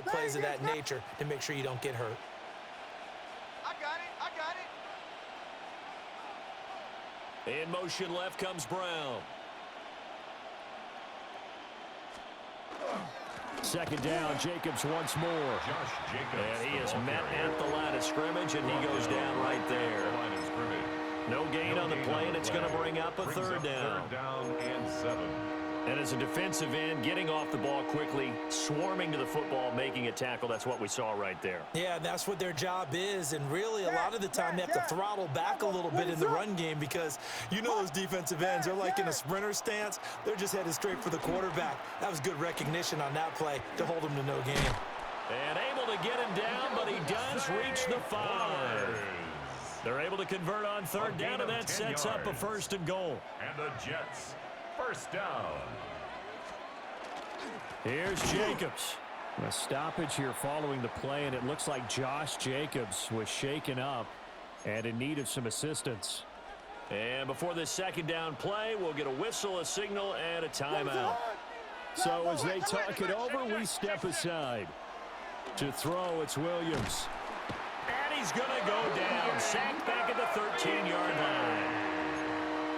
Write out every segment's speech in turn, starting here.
other plays of that nature to make sure you don't get hurt. I got it. In motion left comes Brown. Second down, Jacobs once more. And he is met at the line of scrimmage, and he goes down right there. No gain on the play, and it's going to bring up a third down. Third down and 7. And as a defensive end, getting off the ball quickly, swarming to the football, making a tackle, that's what we saw right there. Yeah, that's what their job is, and really a lot of the time they have to throttle back a little bit in the run game because you know those defensive ends, they're like in a sprinter stance. They're just headed straight for the quarterback. That was good recognition on that play to hold him to no gain. And able to get him down, but he does reach the 5. They're able to convert on third down, and that sets up a first and goal. And the Jets, first down. Here's Jacobs. A stoppage here following the play, and it looks like Josh Jacobs was shaken up and in need of some assistance. And before this second down play, we'll get a whistle, a signal, and a timeout. So as they talk it over, we step aside. To throw, it's Williams. And he's going to go down. Sacked back at the 13-yard line.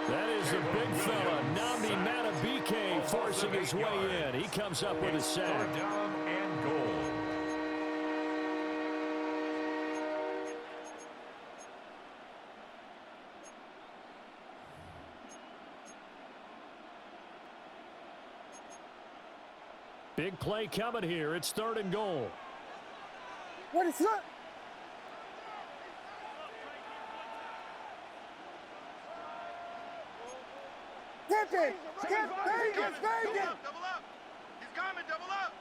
That is a big fella, Nnamdi Madubuike, forcing his way in. He comes up with a sack. Third down and goal. Big play coming here. It's third and goal. What is that? Vegas! Vegas! Double up! He's coming, double up!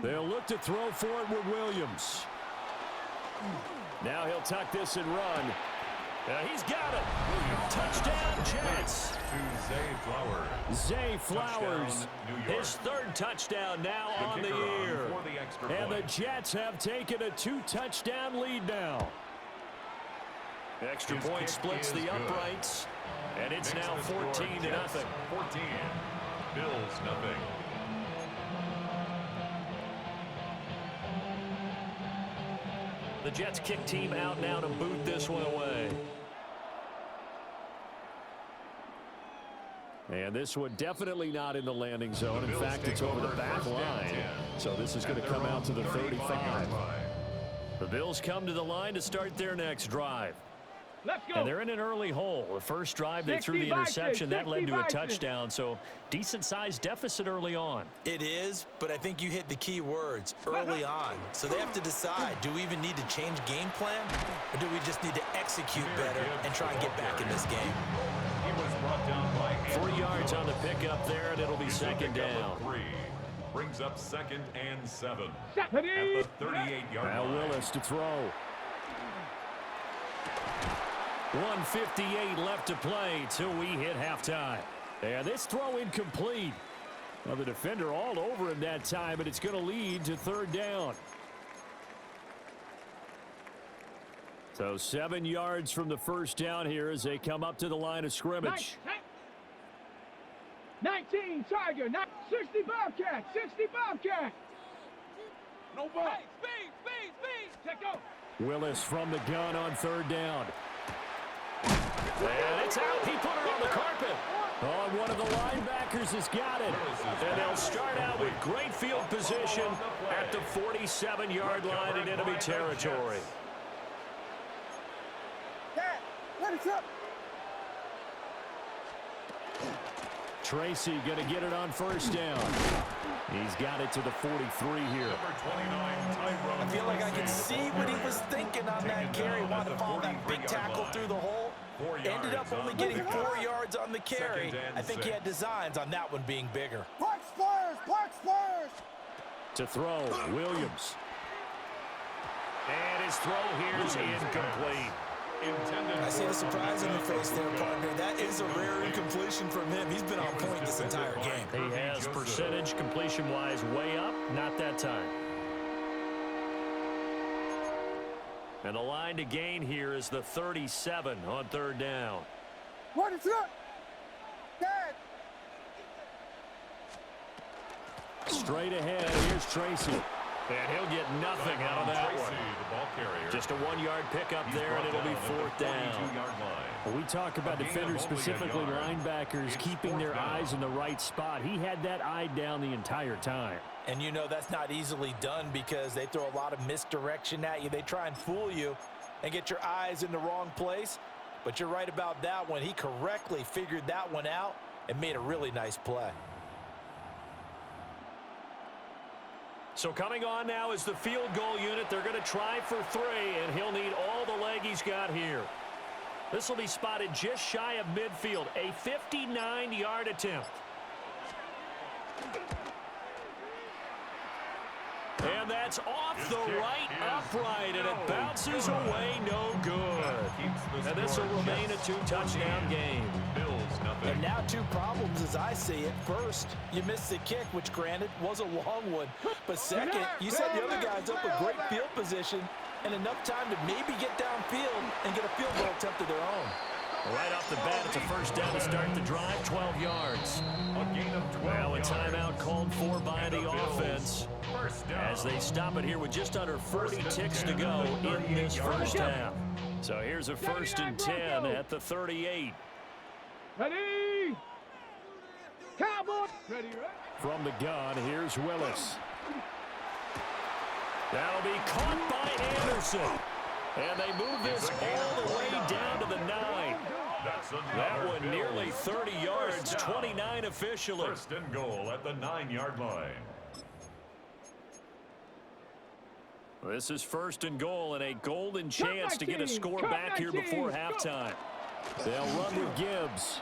They'll look to throw for it with Williams. Now he'll tuck this and run. He's got it. Touchdown, Jets. To Zay Flowers. Zay Flowers, Touchdown, his third touchdown now on the year. And the Jets have taken a 2-touchdown lead now. Extra point splits the uprights, and it's now 14-0. 14. Bills nothing. The Jets kick team out now to boot this one away. And this one definitely not in the landing zone. In fact, it's over the back line. So this is going to come out to the 35. The Bills come to the line to start their next drive. Let's go. And they're in an early hole. The first drive, they threw the interception. That led to a touchdown. So decent-sized deficit early on. It is, but I think you hit the key words, early on. So they have to decide, do we even need to change game plan, or do we just need to execute better and try and get back in this game? He was brought down by 3 yards on the pickup there, and it'll be second down. 3. Brings up 2nd and 7. At the 38-yard Now line. Willis to throw. 1:58 left to play till we hit halftime. And this throw incomplete. Well, the defender all over him that time, but it's going to lead to third down. So 7 yards from the first down here as they come up to the line of scrimmage. 19 Tiger, 60 Bobcat, 60 Bobcat. No ball. Hey, speed. Check out. Willis from the gun on third down. And it's out. He put it on the carpet. Oh, one of the linebackers has got it. And they'll start out with great field position at the 47-yard line in enemy territory. Dad, let us up. Tracy going to get it on first down. He's got it to the 43 here. I feel like I can see what he was thinking on that carry. Wanted to follow that big tackle through the hole. Ended up only getting 4 yards on the carry. I think he had designs on that one being bigger. Park Spurs. To throw, Williams. And his throw here is incomplete. I see the surprise in the face there, partner. That is a rare incompletion from him. He's been on point this entire game. He has percentage completion-wise way up, not that time. And the line to gain here is the 37 on third down. What is up? Dad. Straight ahead, here's Tracy. And he'll get nothing out of that one. The ball carrier. Just a 1-yard pickup there, and it'll be 4th down. We talk about defenders, specifically linebackers, keeping their eyes in the right spot. He had that eye down the entire time. And you know that's not easily done because they throw a lot of misdirection at you. They try and fool you and get your eyes in the wrong place. But you're right about that one. He correctly figured that one out and made a really nice play. So coming on now is the field goal unit. They're going to try for 3, and he'll need all the leg he's got here. This will be spotted just shy of midfield, a 59-yard attempt. And that's off the right upright, and it bounces away, no good. And this will remain a 2-touchdown game. And now 2 problems as I see it. First, you missed the kick, which granted was a long one. But second, you set the other guys up with great field position and enough time to maybe get downfield and get a field goal attempt of their own. Right off the bat, it's a 1st down to start the drive, 12 yards. Well, a timeout called for by the offense as they stop it here with just under 40 ticks to go in this 1st half. So here's a 1st and 10 at the 38. Ready? Cowboy. Ready, right? From the gun, here's Willis. That'll be caught by Anderson. And they move this all the way down to the 9. That one nearly 30 yards, 29 officially. 1st and goal at the 9-yard line. This is 1st and goal and a golden chance to get a score back here before halftime. They'll run with Gibbs.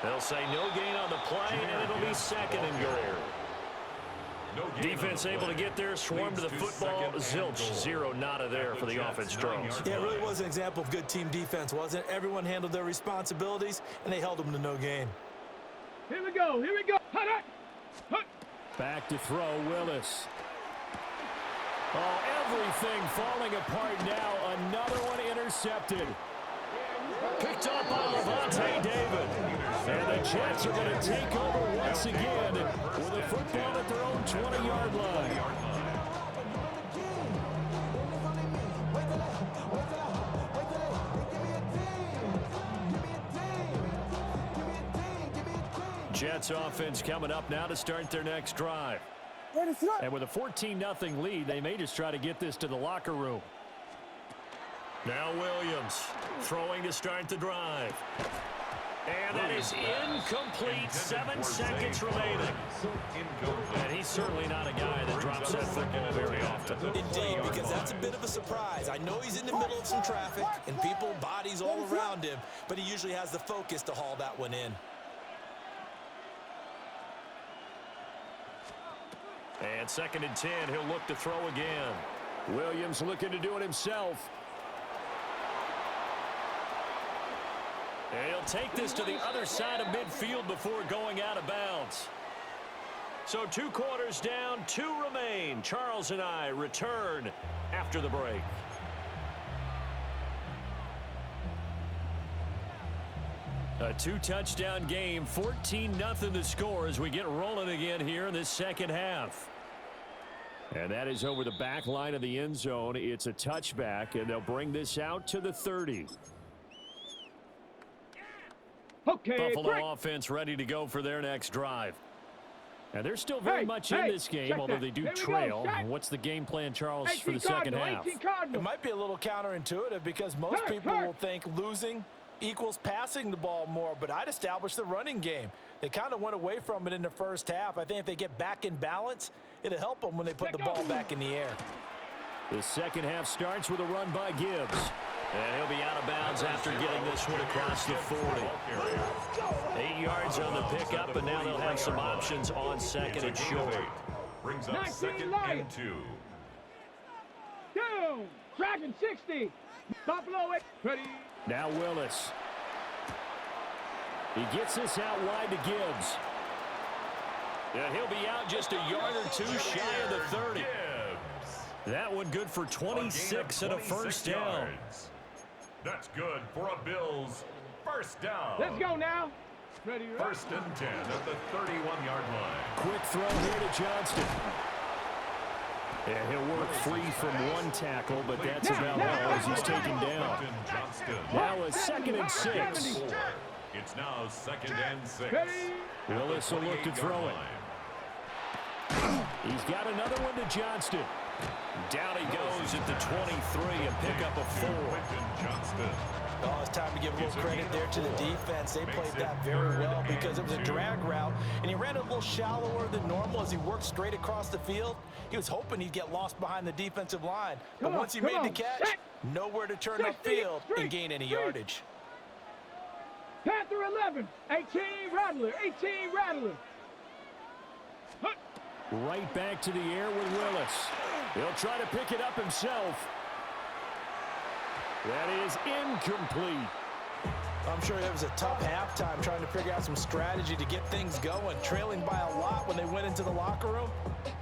They'll say no gain on the play, and it'll be 2nd and goal. Defense able to get there, swarm to the football. Zilch, 0 nada there for the offense draws. Yeah, it really was an example of good team defense, wasn't it? Everyone handled their responsibilities, and they held them to no gain. Here we go. Here we go. Hut, hut. Hut. Back to throw, Willis. Oh, everything falling apart now. Another one intercepted. Picked up by Levante David. And the Jets are going to take over once again with a football at their own 20-yard line. Jets offense coming up now to start their next drive. And with a 14-0 lead, they may just try to get this to the locker room. Now Williams throwing to start the drive. And that is incomplete. 7 seconds remaining. And he's certainly not a guy that drops that football very often. Indeed, because that's a bit of a surprise. I know he's in the middle of some traffic and people, bodies all around him, but he usually has the focus to haul that one in. And 2nd and 10, he'll look to throw again. Williams looking to do it himself. And he'll take this to the other side of midfield before going out of bounds. So 2 quarters down, 2 remain. Charles and I return after the break. A 2-touchdown game, 14-0 the score as we get rolling again here in this 2nd half. And that is over the back line of the end zone. It's a touchback, and they'll bring this out to the 30. Okay, Buffalo offense ready to go for their next drive. And they're still very much in this game, although they do trail. What's the game plan, Charles, for the 2nd half? It might be a little counterintuitive because most people will think losing equals passing the ball more, but I'd establish the running game. They kind of went away from it in the 1st half. I think if they get back in balance, it'll help them when they put the ball back in the air. The 2nd half starts with a run by Gibbs. And he'll be out of bounds after getting this one across the 40. 8 yards on the pickup, and now they'll have some options on 2nd and short. Brings up 2nd and 2. Down. Tracking 60. Buffalo ready. Now Willis. He gets this out wide to Gibbs. And he'll be out just a yard or 2 shy of the 30. That one good for 26 and a 1st down. That's good for a Bills 1st down. Let's go now. Ready, ready. First and 10 at the 31-yard line. Quick throw here to Johnston. And he'll work free from one tackle, but that's about all as he's taken down. Now a 2nd and 6. It's now 2nd and 6. Willis will look to throw it. He's got another one to Johnston. Down he goes at the 23, a pickup of 4. Oh, it's time to give a little credit there to the defense. They played that very well because it was a drag route, and he ran a little shallower than normal as he worked straight across the field. He was hoping he'd get lost behind the defensive line. But once he made the catch, nowhere to turn upfield and gain any yardage. Panther 11, 18 Rattler, 18 Rattler. Right back to the air with Willis. He'll try to pick it up himself. That is incomplete. I'm sure it was a tough halftime trying to figure out some strategy to get things going, trailing by a lot when they went into the locker room.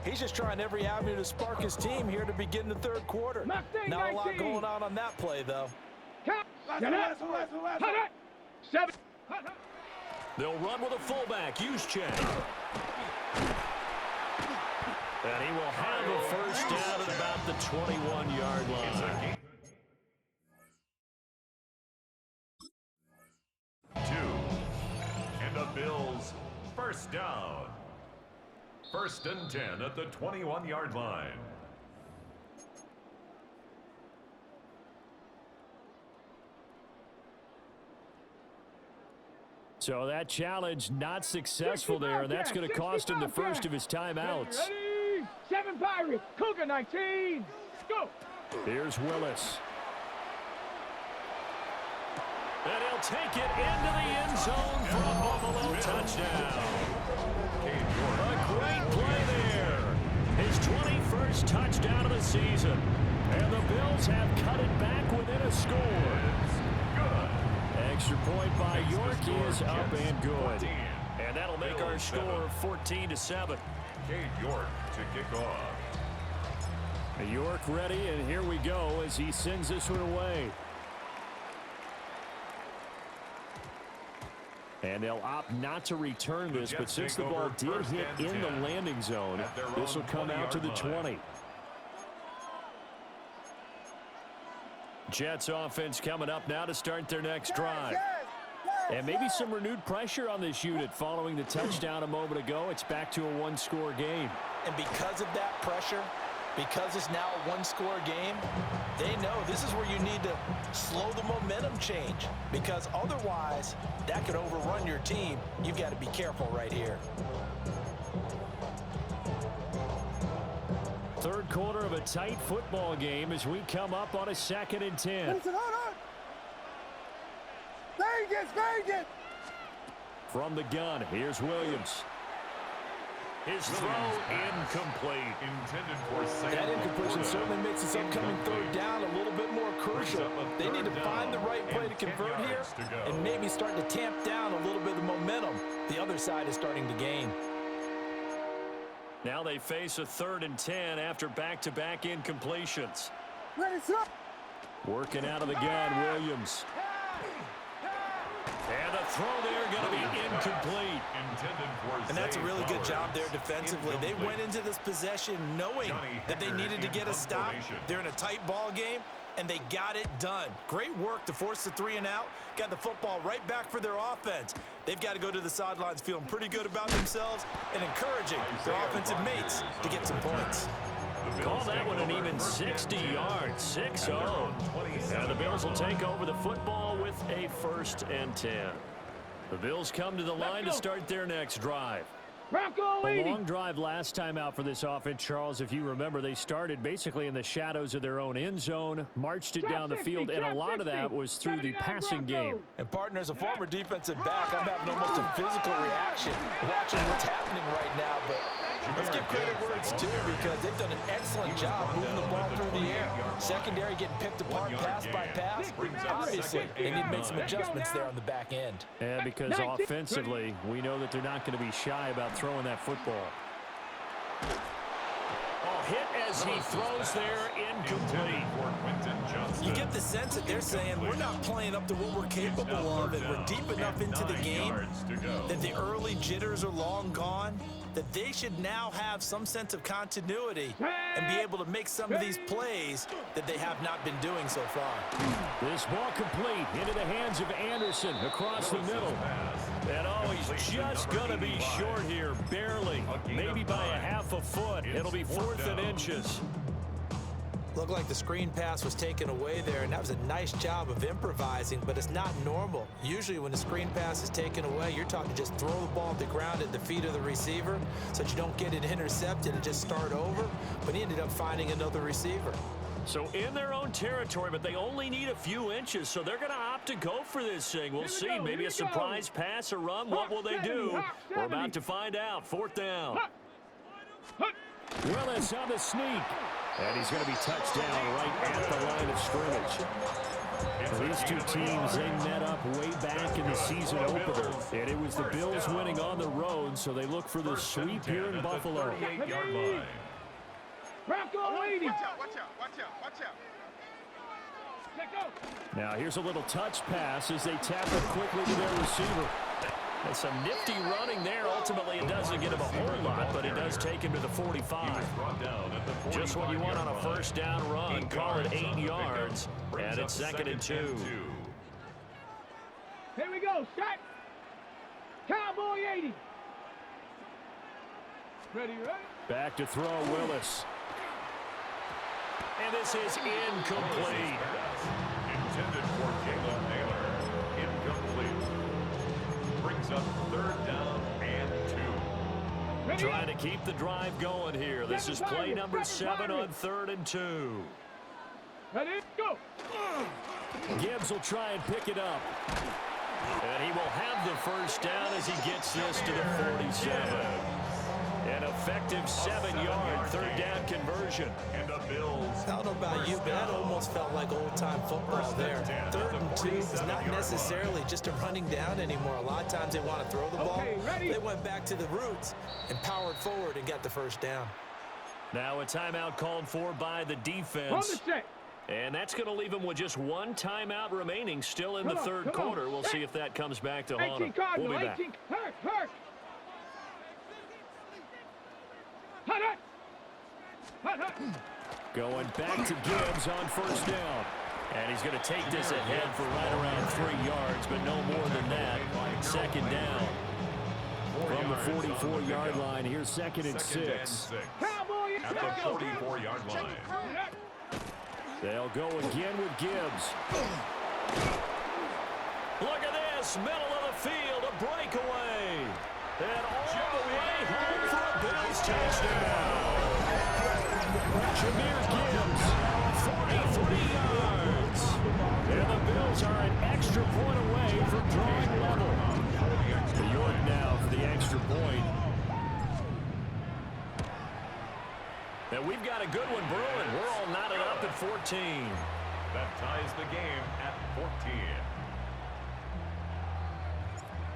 He's just trying every avenue to spark his team here to begin the third quarter. Not a lot going on that play, though. They'll run with a fullback. Juszczyk. And he will have a first down at about the 21-yard line. 2. And the Bills first down. First and 10 at the 21-yard line. So that challenge not successful there, and that's going to cost him the first of his timeouts. Ready? 7 Pirates, Cougar 19. Go. Here's Willis. And he'll take it into the end zone for a Buffalo touchdown. A great play there. His 21st touchdown of the season. And the Bills have cut it back within a score. Extra point by York is up and good. And that'll make our score 14-7. Cade York to kick off. York ready, and here we go as he sends this one away. And they'll opt not to return this, but since the ball did hit in the landing zone, this will come out to the 20. Jets offense coming up now to start their next drive. And maybe some renewed pressure on this unit following the touchdown a moment ago. It's back to a one-score game. And because of that pressure, because it's now a one-score game, they know this is where you need to slow the momentum change, because otherwise that could overrun your team. You've got to be careful right here. Third quarter of a tight football game as we come up on a 2nd and 10. Vegas! From the gun, here's Williams. His throw incomplete. Intended for second. That incompletion certainly makes this upcoming third down a little bit more crucial. They need to find the right play to convert here and maybe start to tamp down a little bit of momentum the other side is starting to gain. Now they face a 3rd and 10 after back-to-back incompletions. Working out of the gun, Williams. And the throw there going to be incomplete. And that's a really good job there defensively. They went into this possession knowing that they needed to get a stop. They're in a tight ball game, and they got it done. Great work to force the 3 and out. Got the football right back for their offense. They've got to go to the sidelines feeling pretty good about themselves and encouraging their offensive mates to get some points. Call that one an even 60 yards, 6-0. And the Bills will take over the football with a 1st and 10. The Bills come to the line to start their next drive. A long drive last time out for this offense, Charles. If you remember, they started basically in the shadows of their own end zone, marched it down the field, and a lot of that was through the passing game. And partner, as a former defensive back, I'm having almost a physical reaction watching what's happening right now. But let's give credit where it's due, because they've done an excellent job moving the ball through the air. Secondary getting picked apart pass by pass. Obviously, they need to make some adjustments there on the back end. And because offensively, we know that they're not going to be shy about throwing that football. Oh, hit as he throws there, incomplete. You get the sense that they're saying we're not playing up to what we're capable of, and we're deep enough into the game that the early jitters are long gone, that they should now have some sense of continuity and be able to make some of these plays that they have not been doing so far. This ball complete into the hands of Anderson across the middle. And oh, he's just going to be short here, barely, maybe by a half a foot. It'll be 4th and inches. Looked like the screen pass was taken away there, and that was a nice job of improvising, but it's not normal. Usually when the screen pass is taken away, you're talking just throw the ball at the ground at the feet of the receiver so that you don't get it intercepted and just start over, but he ended up finding another receiver. So in their own territory, but they only need a few inches, so they're going to opt to go for this thing. We'll see. Maybe a surprise pass or run. What will they do? We're about to find out. 4th down. Willis on the sneak. And he's going to be touched down right at the line of scrimmage. These two teams, they met up way back in the season opener. And it was the Bills winning on the road, so they look for the sweep here in Buffalo. Bronco 80. Watch out, watch out, watch out, watch out. Now here's a little touch pass as they tap it quickly to their receiver. And some nifty running there. Ultimately, it doesn't get him a whole lot, but it does take him to the 45. Just what you want on a first down run. Call it 8 yards, and it's 2nd and 2. Here we go, shot. Cowboy 80. Ready, right? Back to throw, Willis. And this is incomplete. Intended for Caleb Naylor. Incomplete. Brings up 3rd down and 2. Trying to keep the drive going here. This is play number 7 on 3rd and 2. Ready, go. Gibbs will try and pick it up. And he will have the first down as he gets this to the 47. An effective 7-yard 3rd down conversion. And the Bills. I don't know about you, but that almost felt like old-time football there. 3rd and 2 is not necessarily just a running down anymore. A lot of times they want to throw the ball. They went back to the roots and powered forward and got the first down. Now a timeout called for by the defense. And that's going to leave them with just one timeout remaining still in the 3rd quarter. We'll see if that comes back to haunt them. We'll be back. Hurt. Going back to Gibbs on first down. And he's going to take this ahead for right around 3 yards, but no more than that. 2nd down. From the 44-yard line, here's 2nd and 6. At the 44-yard line. They'll go again with Gibbs. Look at this, middle of the field, a breakaway. And all the way home for a Bills touchdown. Jameer Gibbs, 43 yards. And the Bills are an extra point away from drawing level. York now for the extra point. And we've got a good one brewing. We're all knotted up at 14. That ties the game at 14.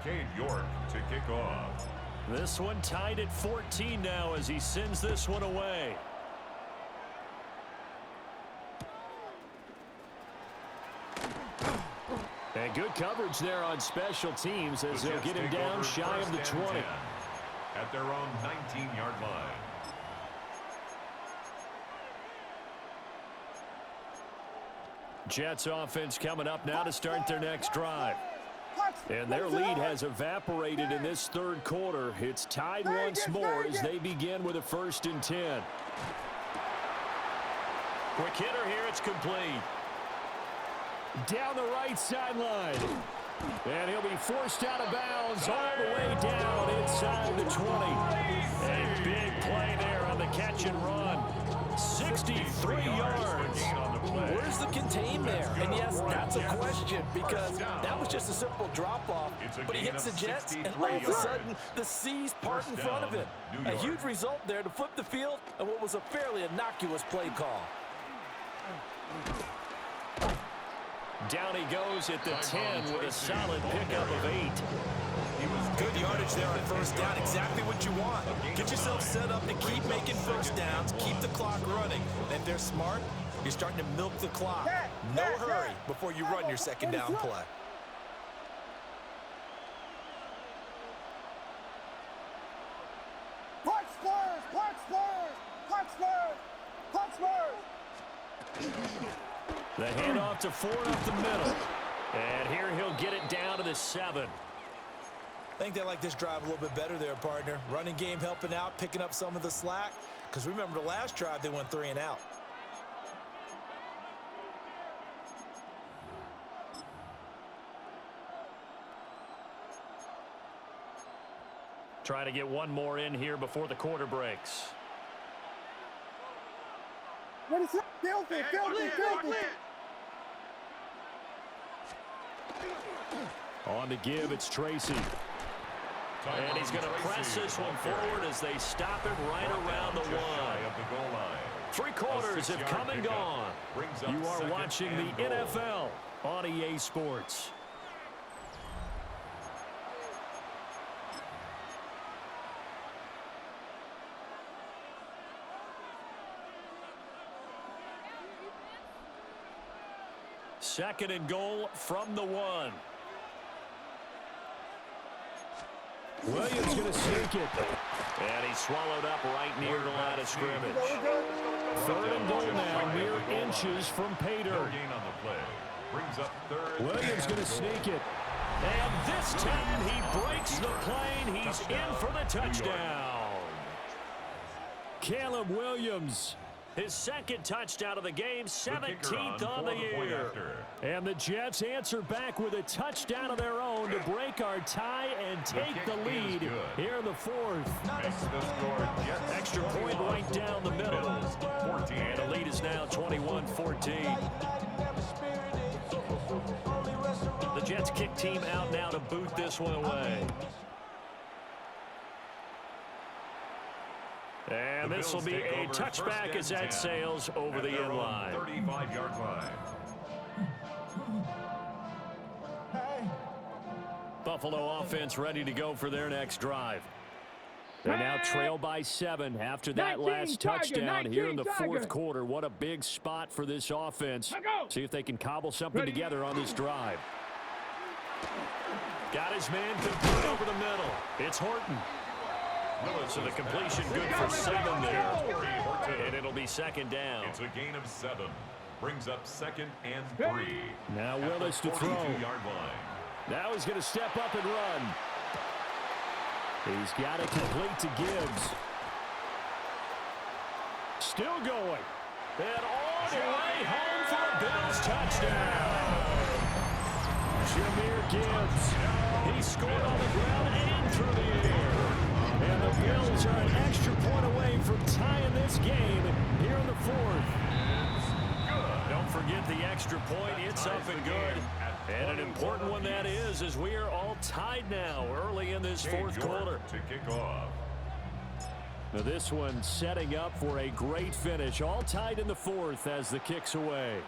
Cade York to kick off. This one tied at 14 now as he sends this one away. And good coverage there on special teams as they'll get him down shy of the 20. At their own 19-yard line. Jets offense coming up now to start their next drive. And their lead has evaporated in this 3rd quarter. It's tied once more as they begin with a 1st and 10. Quick hitter here, it's complete. Down the right sideline. And he'll be forced out of bounds all the way down inside the 20. A big play there on the catch and run. 63 yards. Where's the contain there? And yes, that's a question because that was just a simple drop-off. But he hits the Jets, and all of a sudden, the seas part in front of him. A huge result there to flip the field and what was a fairly innocuous play call. Down he goes at the 10 with a solid pickup of 8. He was Good yardage there on first down. Exactly what you want. Get yourself set up to keep making first downs, keep the clock running. And if they're smart, you're starting to milk the clock. No hurry before you run your second down play. Punch Spurs! Punch Spurs! Punch Spurs! Punch Spurs! The handoff to Ford up the middle. And here he'll get it down to the 7. I think they like this drive a little bit better there, partner. Running game helping out, picking up some of the slack. Because remember the last drive, they went 3 and out. Trying to get one more in here before the quarter breaks. What is that? Filthy! Filthy! Filthy! On to give, it's Tracy. And he's going to press this one forward as they stop him right around the 1. 3 quarters have come and gone. You are watching the NFL on EA Sports. Second and goal from the 1. Williams going to sneak it. And he's swallowed up right near the line of scrimmage. Third and goal now, mere inches from Pater. Williams going to sneak it. And this time he breaks the plane. He's in for the touchdown. Caleb Williams. His second touchdown of the game, 17th on the year. And the Jets answer back with a touchdown of their own to break our tie and take the lead here in the 4th. Extra point right down the middle. And the lead is now 21-14. The Jets kick team out now to boot this one away. And this will be a touchback as that sails over the end line. 35-yard line. Buffalo offense ready to go for their next drive. They now trail by 7 after that last touchdown here in the 4th quarter. What a big spot for this offense. See if they can cobble something together on this drive. Got his man complete over the middle. It's Horton. So the completion good for 7 there. And it'll be second down. It's a gain of 7. Brings up 2nd and 3. Now Willis to throw. 42-yard line. Now he's going to step up and run. He's got it complete to Gibbs. Still going. And all the way home for a Bills touchdown. Jahmyr Gibbs. He scored on the ground and through the air. And the Bills are an extra point away from tying this game here in the 4th. Don't forget the extra point. It's up and good. And an important one that is, as we are all tied now early in this 4th quarter. To kick off. Now this one setting up for a great finish. All tied in the 4th as the kick's away.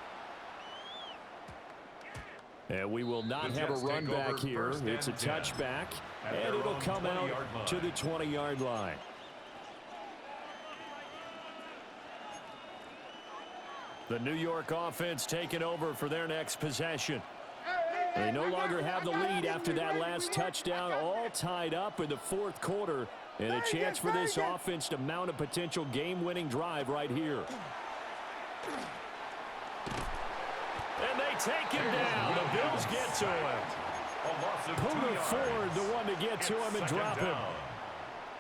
And we will not have a run back here. It's a touchback, and it'll come out to the 20-yard line. The New York offense taking over for their next possession. They no longer have the lead after that last touchdown, all tied up in the 4th quarter, and a chance for this offense to mount a potential game-winning drive right here. And they take him down. The Bills get to him. Poona Ford, the one to get to him and drop him.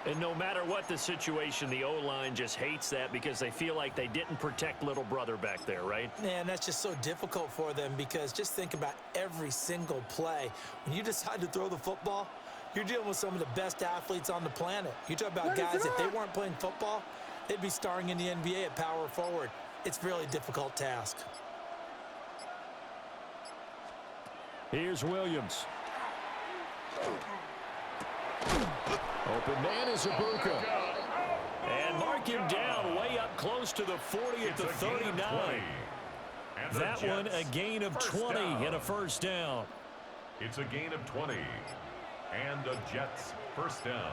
And no matter what the situation, the O-line just hates that because they feel like they didn't protect little brother back there, right? Man, that's just so difficult for them because just think about every single play. When you decide to throw the football, you're dealing with some of the best athletes on the planet. You talk about guys, if they weren't playing football, they'd be starring in the NBA at power forward. It's a really difficult task. Here's Williams. Open man is Ibuka. And mark him down way up close to the 40 at the 39. That one a gain of 20 and a first down. It's a gain of 20. And the Jets first down.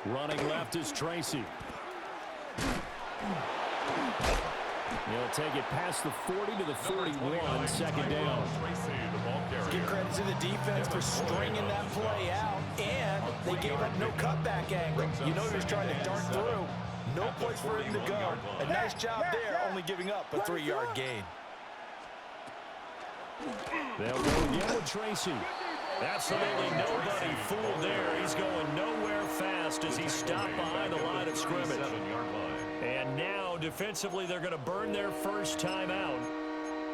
Running left is Tracy. He'll take it past the 40 to the 41, second down. Give credit to the defense for stringing that play out, and they gave up no cutback angle. You know he was trying to dart through. No place for him to go. A nice job there, only giving up a 3-yard gain. They'll go again with Tracy. Absolutely nobody fooled there. He's going nowhere fast as he stopped behind the line of scrimmage. And now, defensively, they're going to burn their first time out.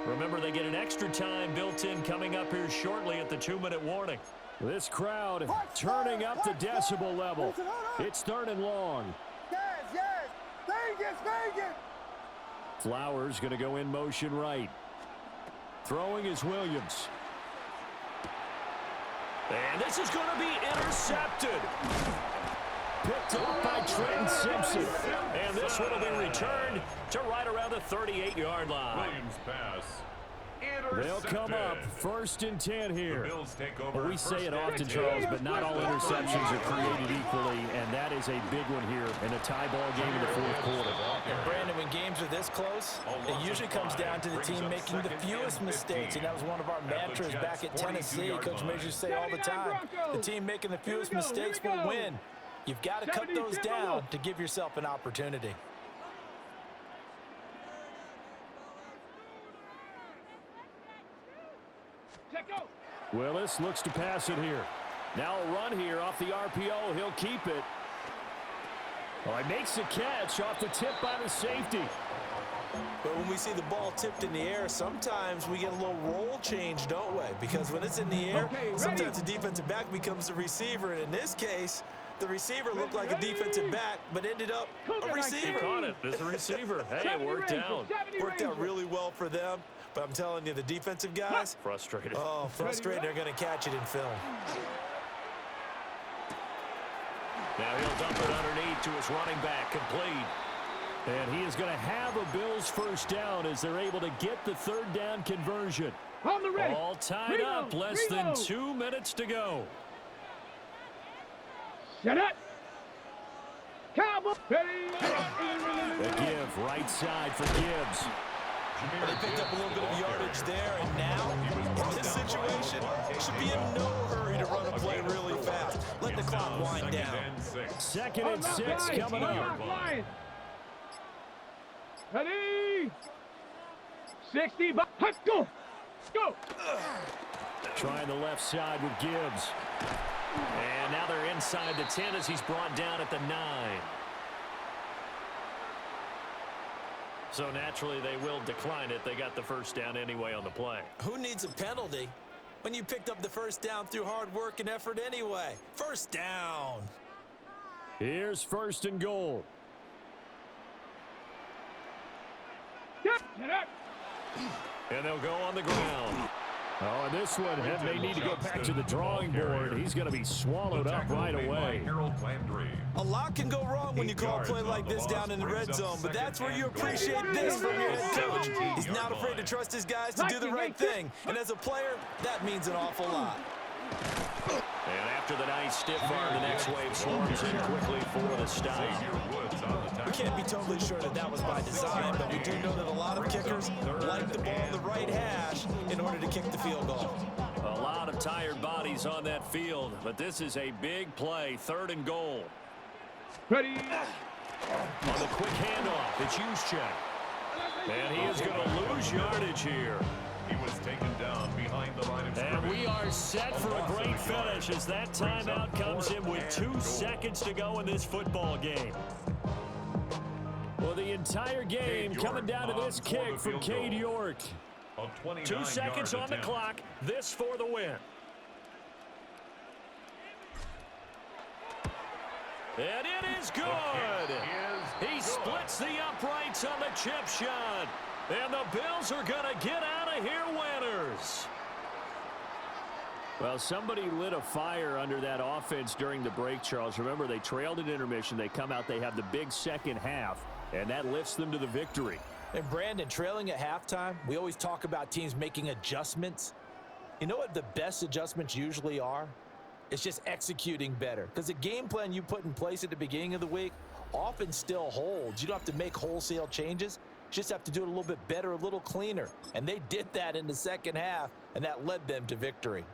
Remember, they get an extra time built in coming up here shortly at the 2-minute warning. This crowd turning up the decibel level. It's 3rd and long. Vegas! Flowers going to go in motion right. Throwing is Williams. And this is going to be intercepted. Picked up by Trenton Simpson. And this one will be returned to right around the 38-yard line. Williams pass. They'll come up 1st and 10 here. The Bills take over. We say it often, Charles, but not all interceptions are created equally, and that is a big one here in a tie ball game in the 4th quarter. And Brandon, when games are this close, it usually comes down to the team making the fewest mistakes, and that was one of our mantras back at Tennessee. Coach Major say all the time, the team making the fewest mistakes will win. You've got to cut those down to give yourself an opportunity. Willis looks to pass it here. Now a run here off the RPO. He'll keep it. Well, he makes the catch off the tip by the safety. But when we see the ball tipped in the air, sometimes we get a little roll change, don't we? Because when it's in the air, sometimes the defensive back becomes the receiver. And in this case, the receiver looked like a defensive back, but ended up a receiver. He caught it as a receiver. Hey, it worked out. Worked out really well for them. But I'm telling you, the defensive guys, frustrated. Oh, frustrated. They're going to catch it in film. Now he'll dump it underneath to his running back, complete. And he is going to have a Bills first down as they're able to get the 3rd down conversion. All tied up, less than 2 minutes to go. Set up. Cowboy. The give, right side for Gibbs. They picked up a little bit of yardage there, and now, in this situation, should be in no hurry to run a play really fast. Let the clock wind down. 2nd and 6 coming up. Ready? 60. Go. Trying the left side with Gibbs. And now they're inside the 10 as he's brought down at the 9. So naturally they will decline it. They got the first down anyway on the play. Who needs a penalty when you picked up the first down through hard work and effort anyway? First down. Here's 1st and goal. And they'll go on the ground. Oh, and this one may need to go back to the drawing board. He's going to be swallowed up right away. A lot can go wrong when you call a play like this down in the red zone, but that's where you appreciate this from your head coach. He's not afraid to trust his guys to do the right thing, and as a player, that means an awful lot. And after the nice stiff arm, the next wave swarms in quickly for the stop. We can't be totally sure that that was by design, but we do know that a lot of kickers like the ball in the right hash in order to kick the field goal. A lot of tired bodies on that field, but this is a big play, 3rd and goal. Ready? On the quick handoff, it's Juszczyk. And he is going to lose yardage here. He was taken down behind the line of scrimmage. And we are set for a great finish as that timeout comes in with 2 seconds to go in this football game. Well, the entire game coming down to this kick from Cade York. 2 seconds on the clock. This for the win. And it is good. He splits the uprights on the chip shot. And the Bills are going to get out of here winners. Well, somebody lit a fire under that offense during the break, Charles. Remember, they trailed at intermission. They come out, they have the big second half, and that lifts them to the victory. And Brandon, trailing at halftime, we always talk about teams making adjustments. You know what the best adjustments usually are? It's just executing better. Because the game plan you put in place at the beginning of the week often still holds. You don't have to make wholesale changes. You just have to do it a little bit better, a little cleaner. And they did that in the second half, and that led them to victory.